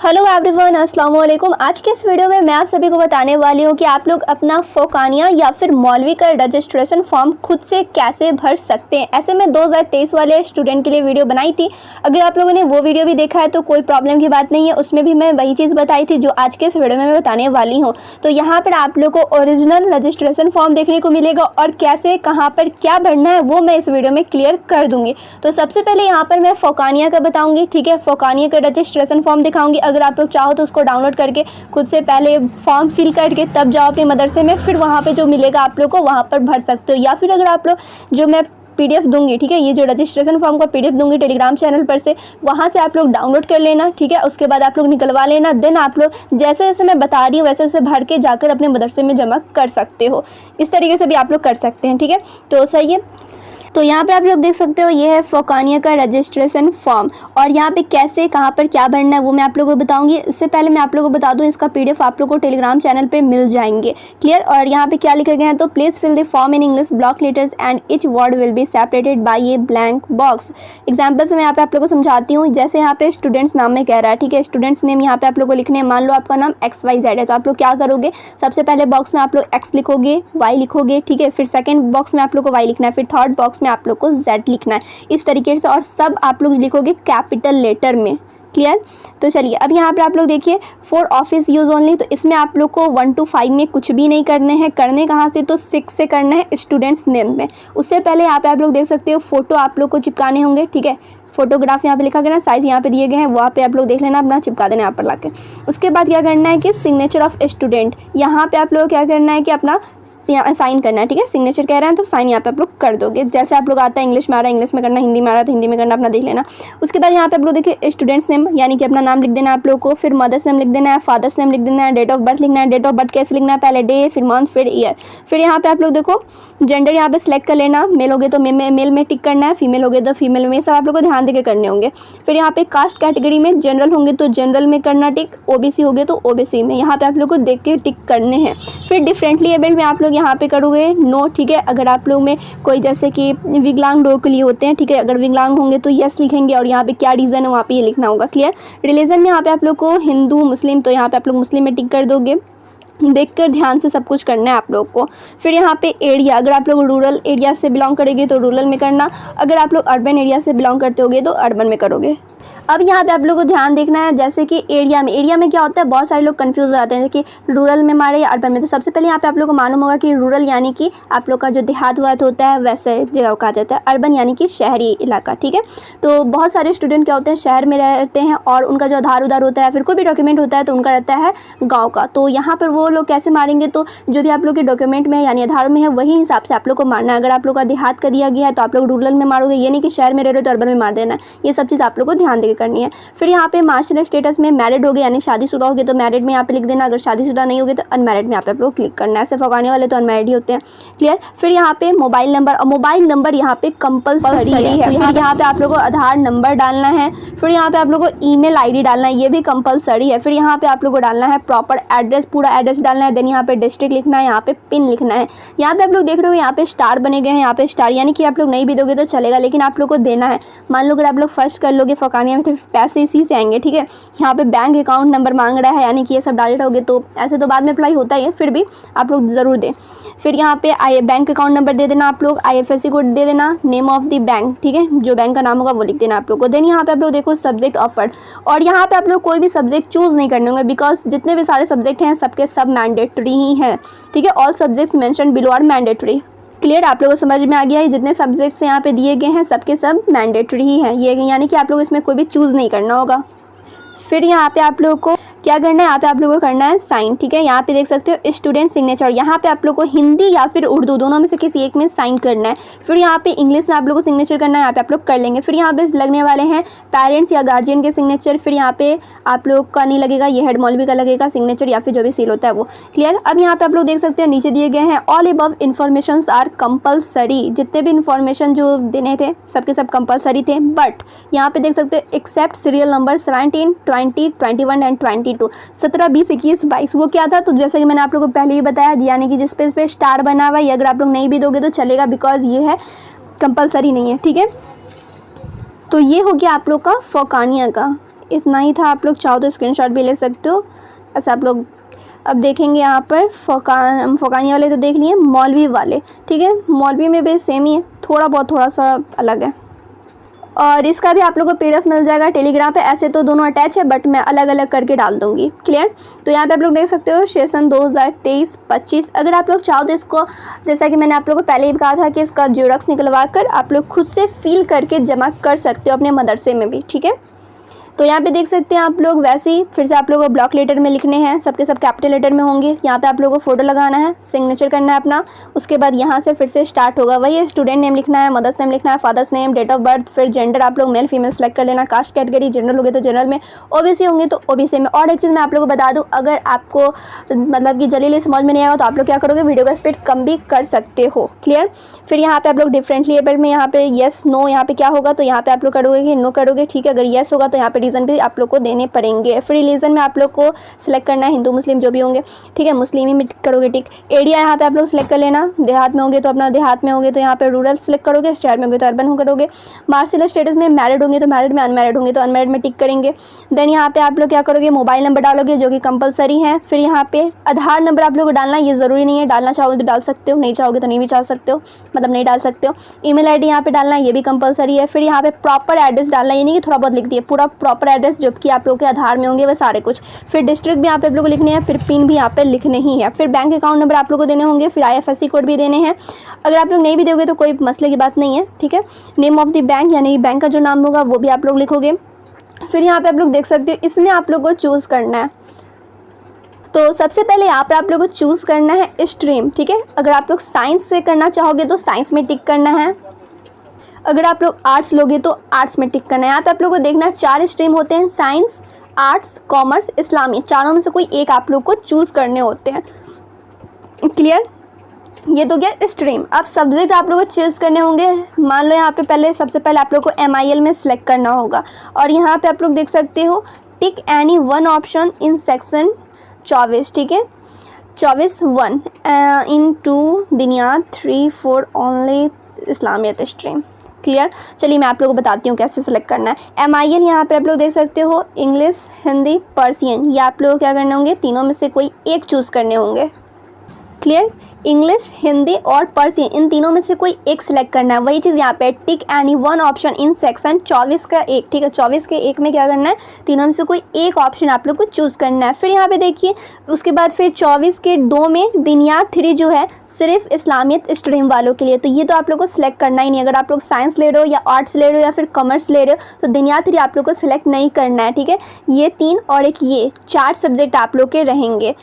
Hello everyone, अस्सलाम वालेकुम। आज के इस वीडियो में मैं आप सभी को बताने वाली हूँ कि आप लोग अपना फोकानिया या फिर मौलवी का रजिस्ट्रेशन फॉर्म खुद से कैसे भर सकते हैं। ऐसे में 2023 वाले स्टूडेंट के लिए वीडियो बनाई थी। अगर आप लोगों ने वो वीडियो भी देखा है तो कोई प्रॉब्लम की बात नहीं है, उसमें भी मैं वही चीज़ बताई थी जो आज के इस वीडियो में मैं बताने वाली हूँ। तो यहाँ पर आप लोग को ओरिजिनल रजिस्ट्रेशन फॉर्म देखने को मिलेगा और कैसे कहाँ पर क्या भरना है वो मैं इस वीडियो में क्लियर कर दूँगी। तो सबसे पहले यहाँ पर मैं फोकानिया का बताऊँगी, ठीक है। फोकानिया का रजिस्ट्रेशन फॉर्म दिखाऊँगी। अगर आप लोग चाहो तो उसको डाउनलोड करके खुद से पहले फॉर्म फिल करके तब जाओ अपने मदरसे में, फिर वहाँ पे जो मिलेगा आप लोग को वहाँ पर भर सकते हो। या फिर अगर आप लोग जो मैं PDF दूंगी, ठीक है, ये जो रजिस्ट्रेशन फॉर्म का PDF दूंगी टेलीग्राम चैनल पर से, वहाँ से आप लोग डाउनलोड कर लेना, ठीक है। उसके बाद आप लोग निकलवा लेना। देन आप लोग जैसे जैसे मैं बता रही हूँ वैसे वैसे भर के जाकर अपने मदरसे में जमा कर सकते हो। इस तरीके से भी आप लोग कर सकते हैं, ठीक है। तो सही है। तो यहाँ पे आप लोग देख सकते हो ये है फोकानिया का रजिस्ट्रेशन फॉर्म और यहाँ पे कैसे कहाँ पर क्या भरना है वो मैं आप लोगों को बताऊंगी। इससे पहले मैं आप लोगों को बता दूं इसका PDF आप लोगों को टेलीग्राम चैनल पे मिल जाएंगे, क्लियर। और यहाँ पे क्या लिखे गए हैं तो please fill the form in English block letters and each word will be separated by a blank box. Example से मैं यहाँ पे आप लोग को समझाती हूँ। जैसे यहाँ पे स्टूडेंट्स नाम में कह रहा है, ठीक है, स्टूडेंट्स नेम यहाँ पे आप लोग को लिखने हैं। मान लो आपका नाम XYZ है तो आप लोग क्या करोगे, सबसे पहले बॉक्स में आप लोग X लिखोगे, Y लिखोगे, ठीक है। फिर सेकंड बॉक्स में आप लोग को Y लिखना है, फिर थर्ड बॉक्स में आप लोग को Z लिखना है, इस तरीके से। और सब आप लोग लिखोगे कैपिटल लेटर में, क्लियर। तो चलिए अब यहाँ पर आप लोग देखिए फॉर ऑफिस यूज़ ओनली, तो इसमें आप लोग को 1 to 5 में कुछ भी नहीं करने हैं। करने कहाँ से तो 6 से करना है स्टूडेंट्स नेम में। उससे पहले यहाँ पे आप लोग देख सकते हो फोटो आप लोग को चिपकाने होंगे, ठीक है। फोटोग्राफ यहाँ पे लिखा गया ना, साइज यहाँ पे दिए गए हैं, वहाँ पे आप लोग देख लेना, अपना चिपका देना यहाँ पर लाके। उसके बाद क्या करना है कि सिग्नेचर ऑफ स्टूडेंट, यहाँ पे आप लोग क्या करना है कि अपना साइन करना है, ठीक है। सिग्नेचर कह रहे हैं तो साइन यहाँ पे आप लोग कर दोगे। जैसे आप लोग आता है इंग्लिश में आ रहा है इंग्लिश में करना, हिंदी में आ रहा है तो हिंदी में करना, अपना देख लेना। उसके बाद यहाँ पे आप लोग देखिए स्टूडेंट्स नेम यानी कि अपना नाम लिख देना है आप लोग को, फिर मदर्स नेम लिख देना है, फादर्स नेम लिख देना है, डेट ऑफ बर्थ लिखना है। डेट ऑफ बर्थ कैसे लिखना है, पहले डे, फिर मंथ, फिर ईयर। फिर यहाँ पे आप लोग देखो जेंडर यहाँ पे सिलेक्ट कर लेना। मेल हो गए तो मेल में टिक करना है, फीमेल हो गए तो फीमेल में, सब आप लोग को ध्यान देके करने होंगे। फिर यहाँ पे कास्ट कैटेगरी में जनरल होंगे तो जनरल में करना टिक, OBC हो गए तो OBC में, यहाँ पे आप लोग को देख के टिक करने हैं। फिर डिफरेंटली एबल्ड में आप लोग यहाँ पे करोगे नो, ठीक है। अगर आप लोग में कोई जैसे कि विकलांग लोगों के लिए होते हैं, ठीक है, अगर विकलांग होंगे तो यस लिखेंगे और यहाँ पे क्या रीज़न है वहाँ पे ये लिखना होगा, क्लियर। रिलीजन में यहाँ पे आप लोग को हिंदू मुस्लिम, तो यहाँ पे आप लोग मुस्लिम में टिक कर दोगे। देखकर ध्यान से सब कुछ करना है आप लोग को। फिर यहाँ पे एरिया, अगर आप लोग रूरल एरिया से बिलोंग करेंगे तो रूरल में करना, अगर आप लोग अर्बन एरिया से बिलोंग करते होगे तो अर्बन में करोगे। अब यहाँ पे आप लोगों को ध्यान देखना है जैसे कि एरिया में क्या होता है, बहुत सारे लोग कंफ्यूज हो जाते हैं कि रूरल में मारे या अर्बन में। तो सबसे पहले यहाँ पे आप लोग को मालूम होगा कि रूरल यानी कि आप लोग का जो देहात वात होता है वैसे जगह को कहा जाता है, अर्बन यानी कि शहरी इलाका, ठीक है। तो बहुत सारे स्टूडेंट क्या होते हैं शहर में रहते हैं और उनका जो आधार उधार होता है फिर कोई भी डॉक्यूमेंट होता है तो उनका रहता है गाँव का। तो यहाँ पर वो लोग कैसे मारेंगे, तो जो भी आप लोग के डॉक्यूमेंट में यानी आधार में है वही हिसाब से आप लोग को मारना है। अगर आप लोग का देहात का दिया गया है तो आप लोग रूरल में मारोगे, ये नहीं कि शहर में रह रहे हो तो अर्बन में मार देना है। ये सब चीज़ आप लोग को ध्यान देकर करनी है। फिर यहाँ पे मार्शल स्टेटस में मैरिड हो गए यानी शादीशुदा हो गए तो मैरिड में यहाँ पे लिख देना, अगर शादीशुदा नहीं होगे तो अनमैरिड में यहाँ पे आप लोग क्लिक करना है। ऐसे फोकाने वाले तो अनमैरिड ही होते हैं, क्लियर। फिर यहाँ पे मोबाइल नंबर, और मोबाइल नंबर यहाँ पे कंपलसरी है। फिर यहाँ पे आप लोगों को आधार नंबर डालना है। फिर यहाँ पे आप लोगों को ईमेल ID डालना है, ये भी कंपलसरी है। फिर यहाँ पे आप लोगों को डालना है प्रॉपर एड्रेस, पूरा एड्रेस डालना है। देन यहाँ पे डिस्ट्रिक्ट लिखना है, यहाँ पे पिन लिखना है। यहाँ पे आप लोग देख रहे हो यहाँ पे स्टार बने गए हैं, यहाँ पे स्टार यानी कि आप लोग नहीं भी दोगे तो चलेगा लेकिन आप लोग को देना है। मान लो अगर आप लोग फर्स्ट कर लोगे फोकानिया में तो पैसे इसी से आएंगे, ठीक है। यहाँ पे बैंक अकाउंट नंबर मांग रहा है यानी कि ये सब डाल रहोगे तो ऐसे तो बाद में अप्लाई होता ही है, फिर भी आप लोग ज़रूर दें। फिर यहाँ पे बैंक अकाउंट नंबर दे देना आप लोग, IFSC कोड दे देना, नेम ऑफ द बैंक, ठीक है, जो बैंक का नाम होगा वो लिख देना आप लोग को। देन यहाँ पे आप लोग देखो सब्जेक्ट ऑफर्ड, और यहाँ पे आप लोग कोई भी सब्जेक्ट चूज़ नहीं करने होंगे बिकॉज जितने भी सारे सब्जेक्ट हैं सबके सब मैंडेटरी ही हैं, ठीक है। All subjects mention below are mandatory, clear. आप लोगों को समझ में आ गया है, जितने सब्जेक्ट्स यहाँ पे दिए गए हैं सबके सब मैंडेटरी ही हैं, ये यानी कि आप लोग इसमें कोई भी चूज़ नहीं करना होगा। फिर यहाँ पे आप लोगों को क्या करना है, यहाँ पे आप लोगों को करना है साइन, ठीक है। यहाँ पे देख सकते हो स्टूडेंट सिग्नेचर, यहाँ पे आप लोग को हिंदी या फिर उर्दू दोनों में से किसी एक में साइन करना है। फिर यहाँ पे इंग्लिश में आप लोग को सिग्नेचर करना है, यहाँ पे आप लोग कर लेंगे। फिर यहाँ पे लगने वाले हैं पेरेंट्स या गार्जियन के सिग्नेचर, फिर यहाँ पे आप लोग का नहीं लगेगा, ये हेड मौलवी का लगेगा सिग्नेचर या फिर जो भी सील होता है वो, क्लियर। अब यहाँ पे आप लोग देख सकते हो नीचे दिए गए हैं all above information are compulsory, जितने भी इन्फॉर्मेशन जो देने थे सबके सब कंपलसरी थे। बट यहाँ पे देख सकते हो एक्सेप्ट सीरियल नंबर 17, 20, 21 एंड 22, 17, 20, 21, 22 वो क्या था, तो जैसे कि मैंने आप लोगों को पहले ही बताया यानी कि जिस पे इस पे स्टार बना हुआ है, ये अगर आप लोग नहीं भी दोगे तो चलेगा बिकॉज ये है कंपलसरी नहीं है, ठीक है। तो ये हो गया आप लोग का फोकानिया का। इतना ही था, आप लोग चाहो तो स्क्रीनशॉट भी ले सकते हो। ऐसा आप लोग अब देखेंगे यहाँ पर फोकानिया वाले तो देख लिए, मौलवी वाले, ठीक है, मौलवी में भी सेम ही है, थोड़ा सा अलग है। और इसका भी आप लोगों को पीडीएफ मिल जाएगा टेलीग्राम पे। ऐसे तो दोनों अटैच है बट मैं अलग अलग करके डाल दूंगी। क्लियर। तो यहाँ पे आप लोग देख सकते हो सेशन 2023-25। अगर आप लोग चाहो तो इसको, जैसा कि मैंने आप लोगों को पहले ही कहा था कि इसका जेरॉक्स निकलवा कर आप लोग खुद से फिल करके जमा कर सकते हो अपने मदरसे में भी, ठीक है। तो यहाँ पे देख सकते हैं आप लोग, वैसे ही फिर से आप लोगों को ब्लॉक लेटर में लिखने हैं, सबके सब कैपिटल लेटर में होंगे। यहाँ पे आप लोगों को फोटो लगाना है, सिग्नेचर करना है अपना। उसके बाद यहाँ से फिर से स्टार्ट होगा, वही स्टूडेंट नेम लिखना है, मदर्स नेम लिखना है, father's name, date of birth, फिर जेंडर आप लोग मेल फीमेल सेलेक्ट कर लेना, कास्ट कैटेगरी जनरल होंगे तो जनरल में, ओबीसी होंगे तो ओबीसी में। और एक चीज़ मैं आप लोगों को बता दूँ, अगर आपको मतलब कि जल्दी समझ में नहीं आएगा तो आप लोग क्या करोगे, वीडियो का स्पीड कम भी कर सकते हो। क्लियर। फिर यहाँ पे आप लोग डिफरेंटली एबल में यहाँ पे येस नो, यहाँ पे क्या होगा तो यहाँ पे आप लोग करोगे कि नो करोगे, ठीक है। अगर येस होगा तो यहाँ पे रीज़न भी आप लोग को देने पड़ेंगे। फिर रिलीजन में आप लोग को सिलेक्ट करना है हिंदू मुस्लिम जो भी होंगे, ठीक है, मुस्लिम ही में करोगे टिक। एरिया यहाँ पे आप लोग सिलेक्ट कर लेना, देहात में होंगे तो अपना देहात में होंगे तो यहाँ पे रूरल सिलेक्ट करोगे, शहर में होंगे तो अर्बन करोगे। मार्शल स्टेटस में मैरिड होंगे तो मैरिड में, अनमैरिड होंगे तो अनमैरिड में टिक करेंगे। देन यहाँ पे आप लोग क्या करोगे, मोबाइल नंबर डालोगे जो कि कंपलसरी है। फिर यहाँ पे आधार नंबर आप लोग को डालना, ये ज़रूरी नहीं है, डालना चाहोगे तो डाल सकते हो, नहीं चाहोगे तो नहीं भी चाह सकते हो, मतलब नहीं डाल सकते हो। ईमेल आईडी यहाँ पे डालना, ये भी कंपलसरी है। फिर यहाँ पे प्रॉपर एड्रेस डालना, ये नहीं कि थोड़ा बहुत लिख दिए, पूरा प्रॉपर एड्रेस जो कि आप लोग के आधार में होंगे वह सारे कुछ। फिर डिस्ट्रिक्ट भी यहाँ पे आप लोग को लिखने हैं, फिर पिन भी यहाँ पे लिखने ही है। फिर बैंक अकाउंट नंबर आप लोग को देने होंगे, फिर IFSC कोड भी देने हैं। अगर आप लोग नहीं भी दोगे तो कोई मसले की बात नहीं है, ठीक है। नेम ऑफ द बैंक यानी बैंक का जो नाम होगा वो भी आप लोग लिखोगे। फिर यहाँ पे आप लोग देख सकते हो, इसमें आप लोग को चूज़ करना है। तो सबसे पहले यहाँ पर आप लोग को चूज़ करना है स्ट्रीम, ठीक है। अगर आप लोग साइंस से करना चाहोगे तो साइंस में टिक करना है, अगर आप लोग आर्ट्स लोगे तो आर्ट्स में टिक करना है। यहाँ पे आप लोग को देखना है 4 स्ट्रीम होते हैं, साइंस, आर्ट्स, कॉमर्स, इस्लामी, चारों में से कोई एक आप लोग को चूज़ करने होते हैं। क्लियर। ये तो गया स्ट्रीम। अब सब्जेक्ट आप लोग को चूज़ करने होंगे। मान लो यहाँ पे पहले सबसे पहले आप लोग को MIL में सिलेक्ट करना होगा, और यहाँ पे आप लोग देख सकते हो tick any one option in section 24, ठीक है, 24(1) in 2 Diniyat 3-4 only Islamiyat stream. Clear. चलिए मैं आप लोगों को बताती हूँ कैसे सिलेक्ट करना है। MIL यहाँ पे आप लोग देख सकते हो, इंग्लिश, हिंदी, पर्सियन, ये आप लोग क्या करने होंगे, तीनों में से कोई एक चूज़ करने होंगे। क्लियर। इंग्लिश, हिंदी और पर्सियन, इन तीनों में से कोई एक सिलेक्ट करना है। वही चीज़ यहाँ पे tick any one option in section 24 का एक, ठीक है, 24 के एक में क्या करना है, तीनों में से कोई एक ऑप्शन आप लोग को चूज़ करना है। फिर यहाँ पे देखिए उसके बाद फिर 24 के 2 में दिनियात 3 जो है सिर्फ इस्लामियत स्ट्रीम वालों के लिए, तो ये तो आप लोग को सिलेक्ट करना ही नहीं। अगर आप लोग साइंस ले रहे हो या आर्ट्स ले रहे हो या फिर कॉमर्स ले रहे हो तो दिनियात 3 आप लोग को सिलेक्ट नहीं करना है, ठीक है। ये 3 और एक ये 4 सब्जेक्ट आप लोग के रहेंगे।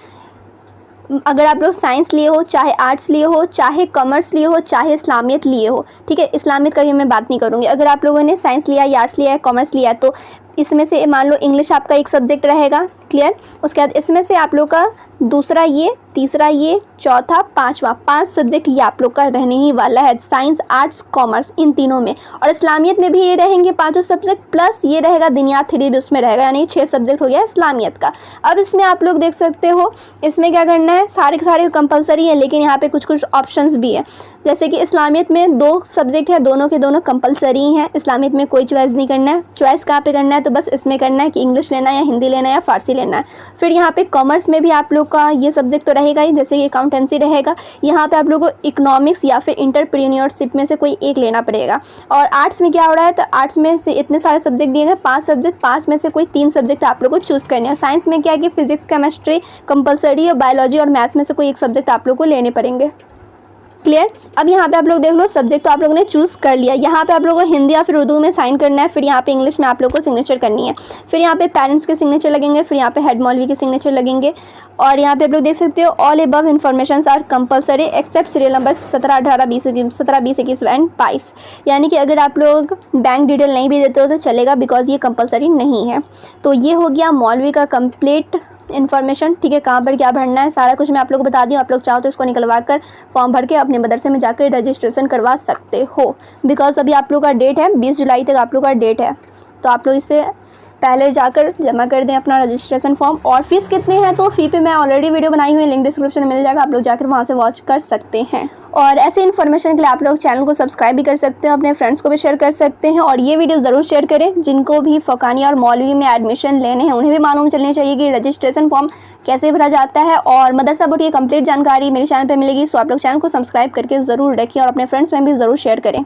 अगर आप लोग साइंस लिए हो, चाहे आर्ट्स लिए हो, चाहे कॉमर्स लिए हो, चाहे इस्लामियत लिए हो, ठीक है। इस्लामियत का भी मैं बात नहीं करूँगी। अगर आप लोगों ने साइंस लिया या आर्ट्स लिया है, कॉमर्स लिया है, तो इसमें से मान लो इंग्लिश आपका एक सब्जेक्ट रहेगा। क्लियर। उसके बाद इसमें से आप लोग का दूसरा ये, तीसरा ये, चौथा, पांचवा, 5 सब्जेक्ट ये आप लोग का रहने ही वाला है, साइंस, आर्ट्स, कॉमर्स, इन तीनों में। और इस्लामियत में भी ये रहेंगे 5 सब्जेक्ट, प्लस ये रहेगा दिनियात 3 भी उसमें रहेगा, यानी 6 सब्जेक्ट हो गया इस्लामियत का। अब इसमें आप लोग देख सकते हो, इसमें क्या करना है, सारे के सारे कंपलसरी है, लेकिन यहाँ पे कुछ कुछ ऑप्शंस भी है। जैसे कि इस्लामियत में 2 सब्जेक्ट है, दोनों के दोनों कंपलसरी हैं। इस्लामियत में कोई चॉइस नहीं करना है। चॉइस कहाँ पे करना है, तो बस इसमें करना है कि इंग्लिश लेना है या हिंदी लेना है या फारसी लेना है। फिर यहाँ पे कॉमर्स में भी आप लोग का ये सब्जेक्ट तो रहेगा ही, जैसे कि अकाउंटेंसी रहेगा। यहाँ पे आप लोगों को इकोनॉमिक्स या फिर इंटरप्रेन्योरशिप में से कोई एक लेना पड़ेगा। और आर्ट्स में क्या हो रहा है, तो आर्ट्स में से इतने सारे सब्जेक्ट दिए गए, 5 सब्जेक्ट, 5 में से कोई 3 सब्जेक्ट आप लोग को चूज़ करने हैं। साइंस में क्या है कि फिजिक्स, केमिस्ट्री कंपलसरी है, बायोलॉजी और मैथ्स में से कोई एक सब्जेक्ट आप लोग को लेने पड़ेंगे। क्लियर। अब यहाँ पे आप लोग देख लो, सब्जेक्ट तो आप लोगों ने चूज़ कर लिया। यहाँ पे आप लोगों को हिंदी या फिर उर्दू में साइन करना है, फिर यहाँ पे इंग्लिश में आप लोग को सिग्नेचर करनी है। फिर यहाँ पे पेरेंट्स के सिग्नेचर लगेंगे, फिर यहाँ पे हेड मौलवी के सिग्नेचर लगेंगे। और यहाँ पे आप लोग देख सकते हो, all above information are compulsory except serial number 17, 18, 20, 17, 20, 21 and 22। यानी कि अगर आप लोग बैंक डिटेल नहीं भी देते हो तो चलेगा, बिकॉज ये कंपलसरी नहीं है। तो ये हो गया मौलवी का कंप्लीट इन्फॉर्मेशन, ठीक है। कहाँ पर क्या भरना है सारा कुछ मैं आप लोग को बता दी हूँ। आप लोग चाहो तो इसको निकलवा कर फॉर्म भर के अपने मदरसे में जाकर रजिस्ट्रेशन करवा सकते हो। बिकॉज अभी आप लोग का डेट है 20 जुलाई तक आप लोग का डेट है, तो आप लोग इससे पहले जाकर जमा कर दें अपना रजिस्ट्रेशन फॉर्म। और फीस कितनी है, तो फ़ी पे मैं ऑलरेडी वीडियो बनाई हुई है, लिंक डिस्क्रिप्शन में मिल जाएगा, आप लोग जाकर वहाँ से वॉच कर सकते हैं। और ऐसे इन्फॉर्मेशन के लिए आप लोग चैनल को सब्सक्राइब भी कर सकते हैं, अपने फ्रेंड्स को भी शेयर कर सकते हैं। और ये वीडियो ज़रूर शेयर करें जिनको भी फ़ोकानिया और मौलवी में एडमिशन लेने हैं, उन्हें भी मालूम चलनी चाहिए कि रजिस्ट्रेशन फॉर्म कैसे भरा जाता है। और मदरसा बोर्ड की कंप्लीट जानकारी मेरे चैनल पर मिलेगी, सो आप लोग चैनल को सब्सक्राइब करके ज़रूर रखिए और अपने फ्रेंड्स में भी ज़रूर शेयर करें।